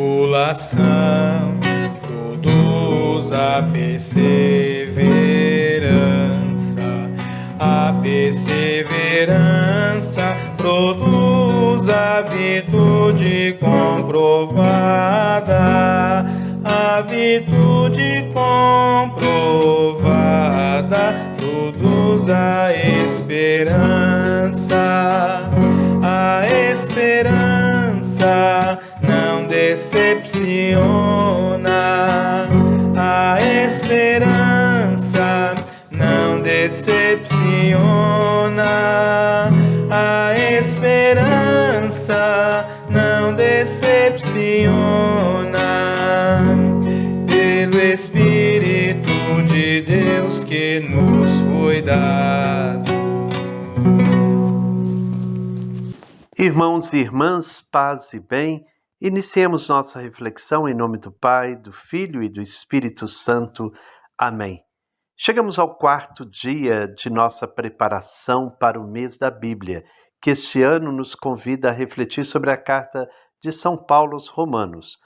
tribulação produz a perseverança. A perseverança produz a virtude comprovada. A virtude comprovada produz a esperança. A esperança não decepciona. A esperança não decepciona. A esperança não decepciona. Pelo Espírito de Deus que nos foi dado. Irmãos e irmãs, paz e bem, iniciemos nossa reflexão em nome do Pai, do Filho e do Espírito Santo. Amém. Chegamos ao 4º dia de nossa preparação para o mês da Bíblia, que este ano nos convida a refletir sobre a carta de São Paulo aos Romanos.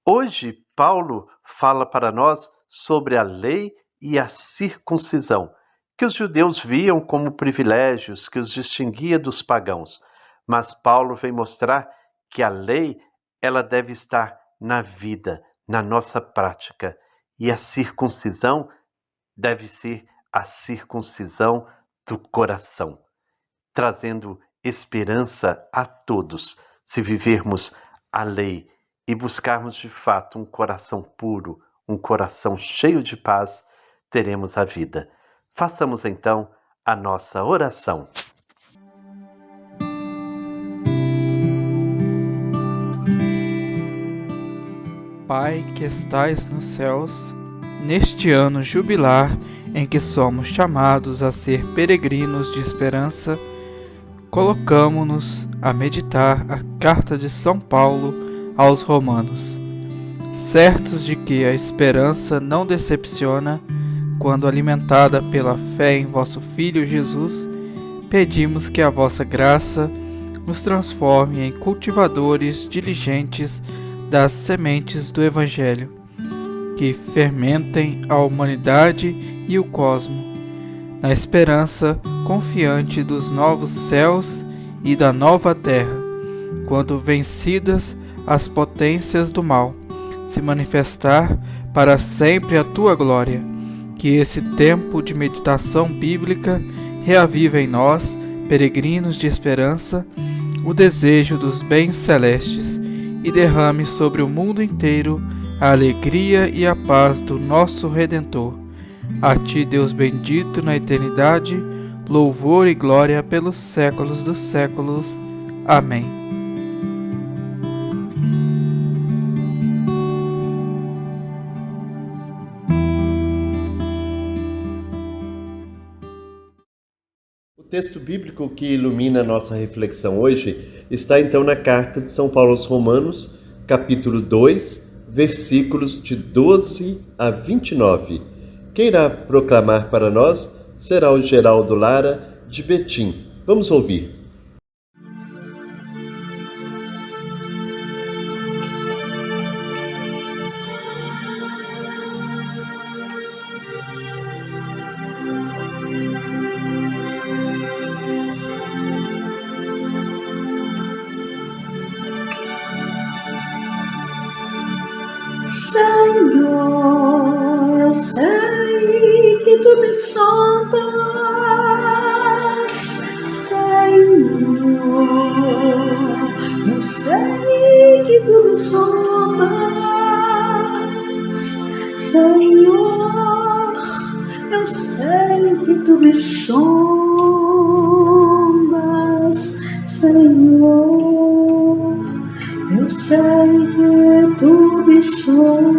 Hoje, Paulo fala para nós sobre a lei e a circuncisão, que os judeus viam como privilégios que os distinguia dos pagãos. Mas Paulo vem mostrar que a lei, ela deve estar na vida, na nossa prática. E a circuncisão deve ser a circuncisão do coração, trazendo esperança a todos. Se vivermos a lei e buscarmos de fato um coração puro, um coração cheio de paz, teremos a vida. Façamos então a nossa oração. Pai que estais nos céus, neste ano jubilar em que somos chamados a ser peregrinos de esperança, colocamo-nos a meditar a carta de São Paulo aos Romanos, certos de que a esperança não decepciona, quando alimentada pela fé em vosso Filho Jesus, pedimos que a vossa graça nos transforme em cultivadores diligentes das sementes do Evangelho, que fermentem a humanidade e o cosmo, na esperança confiante dos novos céus e da nova terra, quando vencidas as potências do mal, se manifestar para sempre a tua glória. Que esse tempo de meditação bíblica reaviva em nós, peregrinos de esperança, o desejo dos bens celestes e derrame sobre o mundo inteiro a alegria e a paz do nosso Redentor. A ti, Deus bendito na eternidade, louvor e glória pelos séculos dos séculos. Amém. O texto bíblico que ilumina a nossa reflexão hoje está então na carta de São Paulo aos Romanos, capítulo 2, versículos de 12 a 29. Quem irá proclamar para nós será o Geraldo Lara, de Betim. Vamos ouvir. Senhor, eu sei que tu me sondas, Senhor, eu sei que tu me sondas, Senhor, eu sei que tu me sondas, Senhor, eu sei que tu me sondas.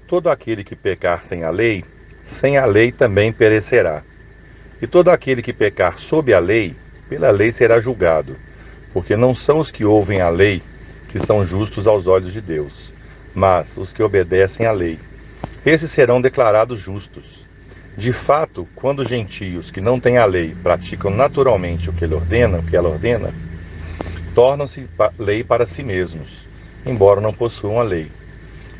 Todo aquele que pecar sem a lei também perecerá. E todo aquele que pecar sob a lei, pela lei será julgado. Porque não são os que ouvem a lei que são justos aos olhos de Deus, mas os que obedecem à lei. Esses serão declarados justos. De fato, quando os gentios que não têm a lei praticam naturalmente o que ela ordena, tornam-se lei para si mesmos, embora não possuam a lei,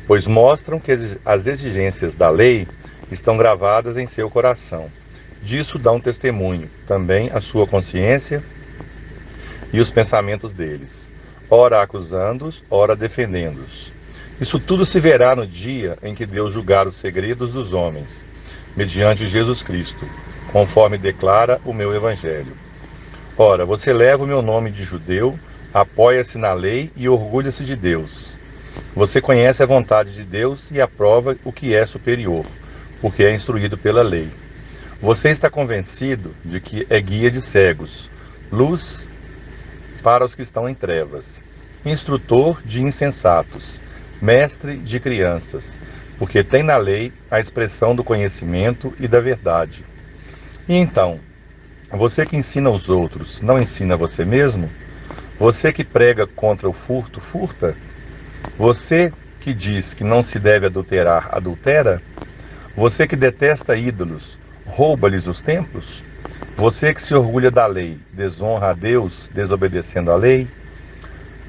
pois mostram que as exigências da lei estão gravadas em seu coração. Disso dão testemunho também a sua consciência e os pensamentos deles, ora acusando-os, ora defendendo-os. Isso tudo se verá no dia em que Deus julgar os segredos dos homens, mediante Jesus Cristo, conforme declara o meu Evangelho. Ora, você leva o meu nome de judeu, apoia-se na lei e orgulha-se de Deus. Você conhece a vontade de Deus e aprova o que é superior, porque é instruído pela lei. Você está convencido de que é guia de cegos, luz para os que estão em trevas, instrutor de insensatos, mestre de crianças, porque tem na lei a expressão do conhecimento e da verdade. E então, você que ensina os outros, não ensina você mesmo? Você que prega contra o furto, furta? Você que diz que não se deve adulterar, adultera? Você que detesta ídolos, rouba-lhes os templos? Você que se orgulha da lei, desonra a Deus, desobedecendo a lei?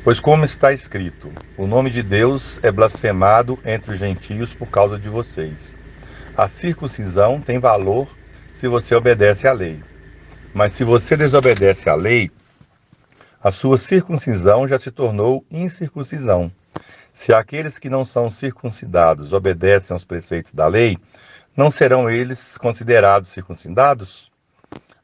Pois como está escrito, o nome de Deus é blasfemado entre os gentios por causa de vocês. A circuncisão tem valor se você obedece à lei. Mas se você desobedece à lei, a sua circuncisão já se tornou incircuncisão. Se aqueles que não são circuncidados obedecem aos preceitos da lei, não serão eles considerados circuncidados?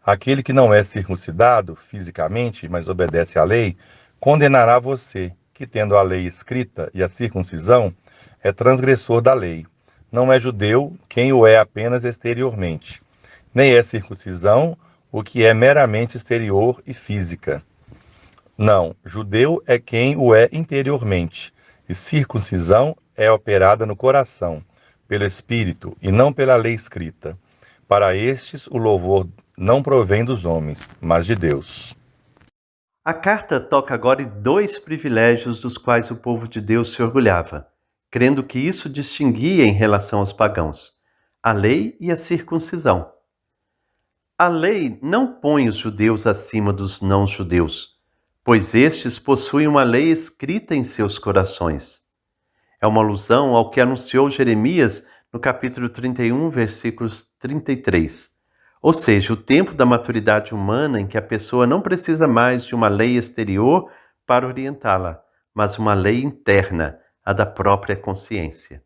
Aquele que não é circuncidado fisicamente, mas obedece à lei, condenará você, que tendo a lei escrita e a circuncisão, é transgressor da lei. Não é judeu quem o é apenas exteriormente, nem é circuncisão o que é meramente exterior e física. Não, judeu é quem o é interiormente, e circuncisão é operada no coração, pelo Espírito, e não pela lei escrita. Para estes, o louvor não provém dos homens, mas de Deus. A carta toca agora em dois privilégios dos quais o povo de Deus se orgulhava, crendo que isso distinguia em relação aos pagãos, a lei e a circuncisão. A lei não põe os judeus acima dos não-judeus, pois estes possuem uma lei escrita em seus corações. É uma alusão ao que anunciou Jeremias no capítulo 31, versículos 33. Ou seja, o tempo da maturidade humana em que a pessoa não precisa mais de uma lei exterior para orientá-la, mas uma lei interna, a da própria consciência.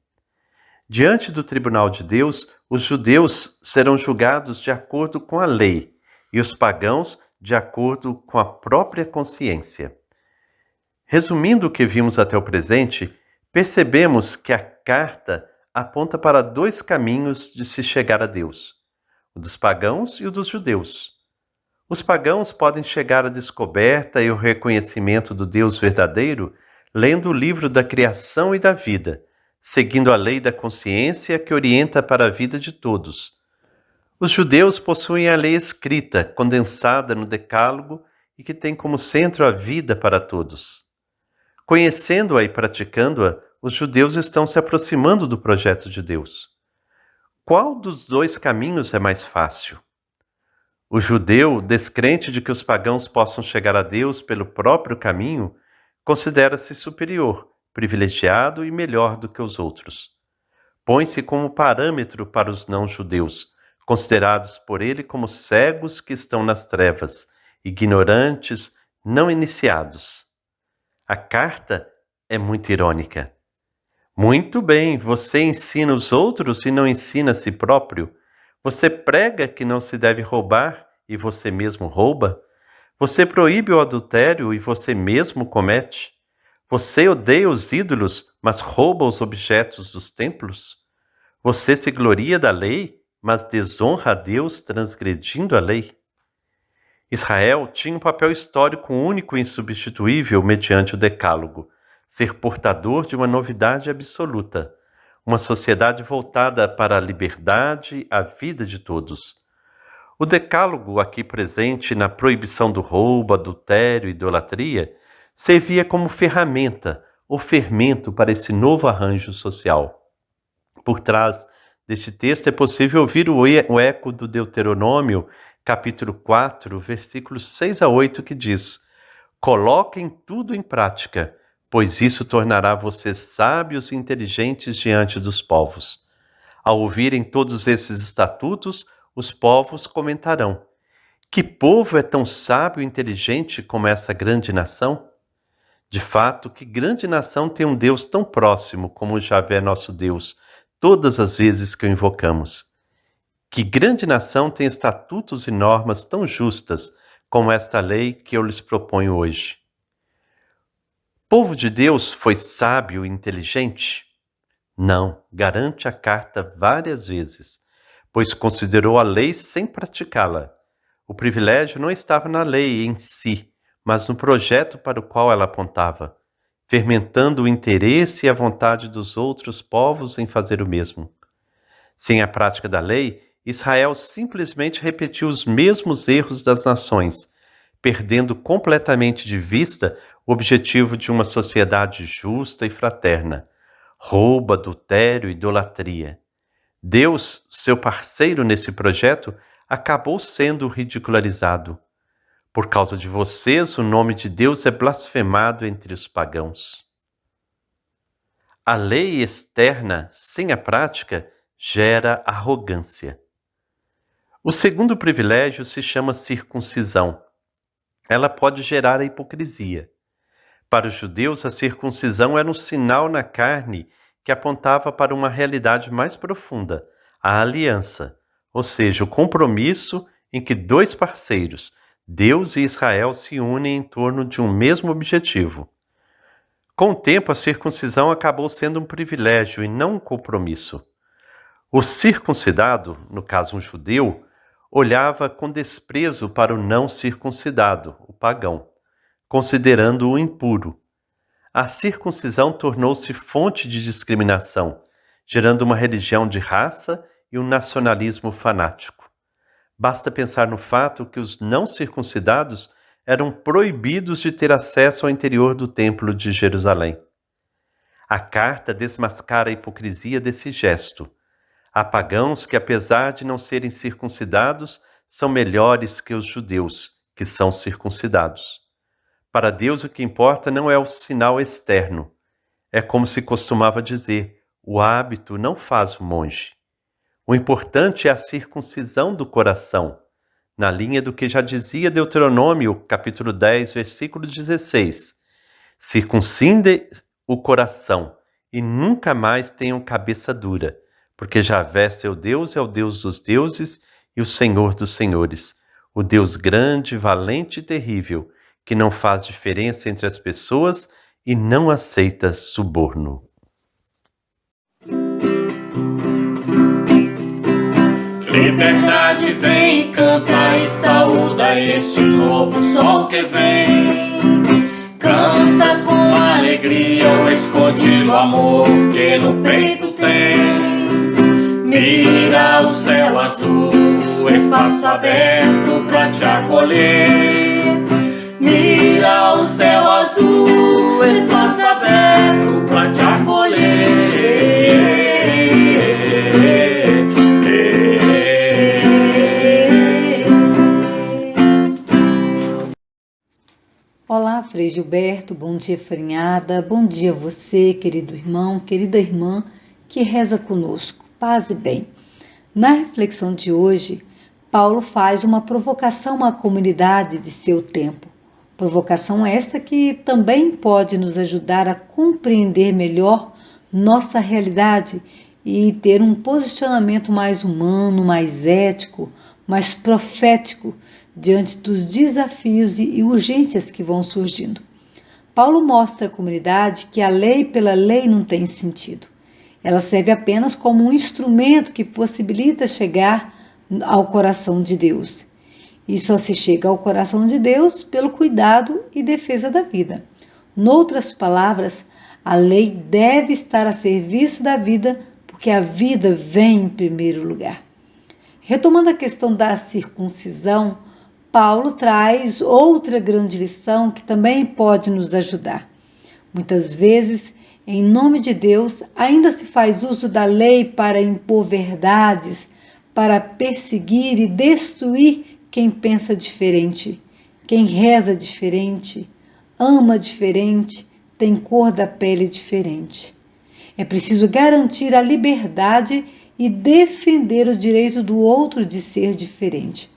Diante do tribunal de Deus, os judeus serão julgados de acordo com a lei e os pagãos de acordo com a própria consciência. Resumindo o que vimos até o presente, percebemos que a carta aponta para dois caminhos de se chegar a Deus: o dos pagãos e o dos judeus. Os pagãos podem chegar à descoberta e ao reconhecimento do Deus verdadeiro lendo o livro da criação e da vida, seguindo a lei da consciência que orienta para a vida de todos. Os judeus possuem a lei escrita, condensada no Decálogo e que tem como centro a vida para todos. Conhecendo-a e praticando-a, os judeus estão se aproximando do projeto de Deus. Qual dos dois caminhos é mais fácil? O judeu, descrente de que os pagãos possam chegar a Deus pelo próprio caminho, considera-se superior, privilegiado e melhor do que os outros. Põe-se como parâmetro para os não-judeus, considerados por ele como cegos que estão nas trevas, ignorantes, não iniciados. A carta é muito irônica. Muito bem, você ensina os outros e não ensina a si próprio? Você prega que não se deve roubar e você mesmo rouba? Você proíbe o adultério e você mesmo comete? Você odeia os ídolos, mas rouba os objetos dos templos? Você se gloria da lei, mas desonra a Deus transgredindo a lei? Israel tinha um papel histórico único e insubstituível mediante o Decálogo, ser portador de uma novidade absoluta, uma sociedade voltada para a liberdade, a vida de todos. O Decálogo, aqui presente na proibição do roubo, adultério e idolatria, servia como ferramenta ou fermento para esse novo arranjo social. Por trás Deste texto é possível ouvir o eco do Deuteronômio, capítulo 4, versículos 6 a 8, que diz: Coloquem tudo em prática, pois isso tornará vocês sábios e inteligentes diante dos povos. Ao ouvirem todos esses estatutos, os povos comentarão: Que povo é tão sábio e inteligente como essa grande nação? De fato, que grande nação tem um Deus tão próximo como Javé, nosso Deus, todas as vezes que o invocamos. Que grande nação tem estatutos e normas tão justas como esta lei que eu lhes proponho hoje. O povo de Deus foi sábio e inteligente? Não, garante a carta várias vezes, pois considerou a lei sem praticá-la. O privilégio não estava na lei em si, mas no projeto para o qual ela apontava, fermentando o interesse e a vontade dos outros povos em fazer o mesmo. Sem a prática da lei, Israel simplesmente repetiu os mesmos erros das nações, perdendo completamente de vista o objetivo de uma sociedade justa e fraterna: roubo, adultério, idolatria. Deus, seu parceiro nesse projeto, acabou sendo ridicularizado. Por causa de vocês, o nome de Deus é blasfemado entre os pagãos. A lei externa, sem a prática, gera arrogância. O segundo privilégio se chama circuncisão. Ela pode gerar a hipocrisia. Para os judeus, a circuncisão era um sinal na carne que apontava para uma realidade mais profunda, a aliança, ou seja, o compromisso em que dois parceiros, Deus e Israel, se unem em torno de um mesmo objetivo. Com o tempo, a circuncisão acabou sendo um privilégio e não um compromisso. O circuncidado, no caso um judeu, olhava com desprezo para o não circuncidado, o pagão, considerando-o impuro. A circuncisão tornou-se fonte de discriminação, gerando uma religião de raça e um nacionalismo fanático. Basta pensar no fato que os não circuncidados eram proibidos de ter acesso ao interior do Templo de Jerusalém. A carta desmascara a hipocrisia desse gesto. Há pagãos que, apesar de não serem circuncidados, são melhores que os judeus, que são circuncidados. Para Deus, o que importa não é o sinal externo. É como se costumava dizer: o hábito não faz o monge. O importante é a circuncisão do coração, na linha do que já dizia Deuteronômio, capítulo 10, versículo 16. Circuncide o coração e nunca mais tenham cabeça dura, porque Javé, seu Deus, é o Deus dos deuses e o Senhor dos senhores, o Deus grande, valente e terrível, que não faz diferença entre as pessoas e não aceita suborno. Liberdade vem, canta e saúda este novo sol que vem. Canta com alegria o escondido amor que no peito tens. Mira o céu azul, o espaço aberto pra te acolher. Mira o céu azul, o espaço aberto pra te acolher. Olá, Frei Gilberto, bom dia, Farinhada, bom dia a você, querido irmão, querida irmã, que reza conosco, paz e bem. Na reflexão de hoje, Paulo faz uma provocação à comunidade de seu tempo. Provocação esta que também pode nos ajudar a compreender melhor nossa realidade e ter um posicionamento mais humano, mais ético, mais profético diante dos desafios e urgências que vão surgindo. Paulo mostra à comunidade que a lei pela lei não tem sentido. Ela serve apenas como um instrumento que possibilita chegar ao coração de Deus. E só se chega ao coração de Deus pelo cuidado e defesa da vida. Noutras palavras, a lei deve estar a serviço da vida, porque a vida vem em primeiro lugar. Retomando a questão da circuncisão, Paulo traz outra grande lição que também pode nos ajudar. Muitas vezes em nome de Deus, ainda se faz uso da lei para impor verdades, para perseguir e destruir quem pensa diferente, quem reza diferente, ama diferente, tem cor da pele diferente. É preciso garantir a liberdade e defender o direito do outro de ser diferente.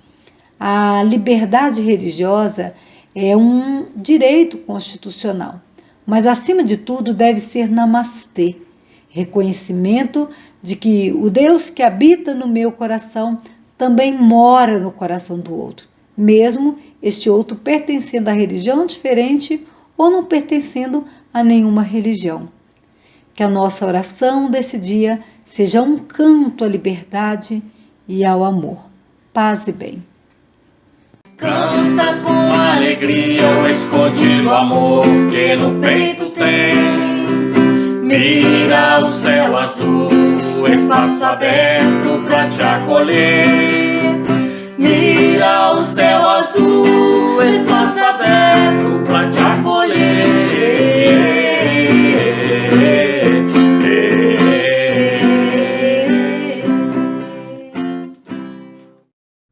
A liberdade religiosa é um direito constitucional, mas acima de tudo deve ser namastê, reconhecimento de que o Deus que habita no meu coração também mora no coração do outro, mesmo este outro pertencendo a religião diferente ou não pertencendo a nenhuma religião. Que a nossa oração desse dia seja um canto à liberdade e ao amor. Paz e bem. Canta com alegria o escondido amor que no peito tens. Mira o céu azul, o espaço aberto pra te acolher. Mira o céu azul, o espaço aberto pra te acolher.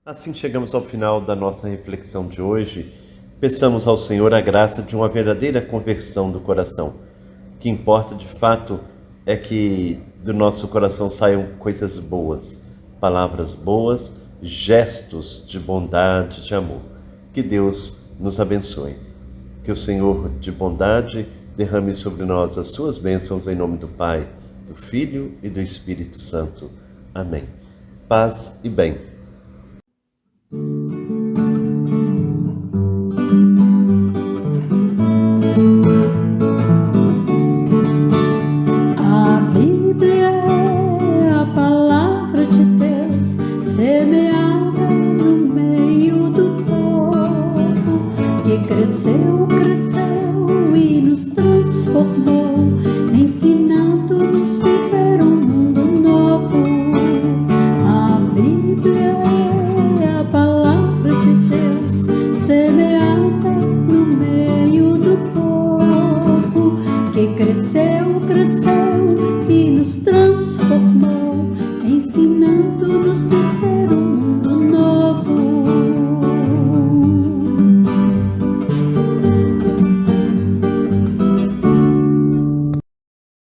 Assim chegamos ao final da nossa reflexão de hoje. Peçamos ao Senhor a graça de uma verdadeira conversão do coração. O que importa de fato é que do nosso coração saiam coisas boas, palavras boas, gestos de bondade, de amor. Que Deus nos abençoe. Que o Senhor de bondade derrame sobre nós as suas bênçãos em nome do Pai, do Filho e do Espírito Santo. Amém. Paz e bem. A Bíblia é a palavra de Deus, semeada no meio do povo, que cresceu, cresceu e nos transformou, ensinando-nos a viver um mundo novo. A Bíblia é a palavra de Deus, semeada no meio do povo, que cresceu, cresceu e nos transformou.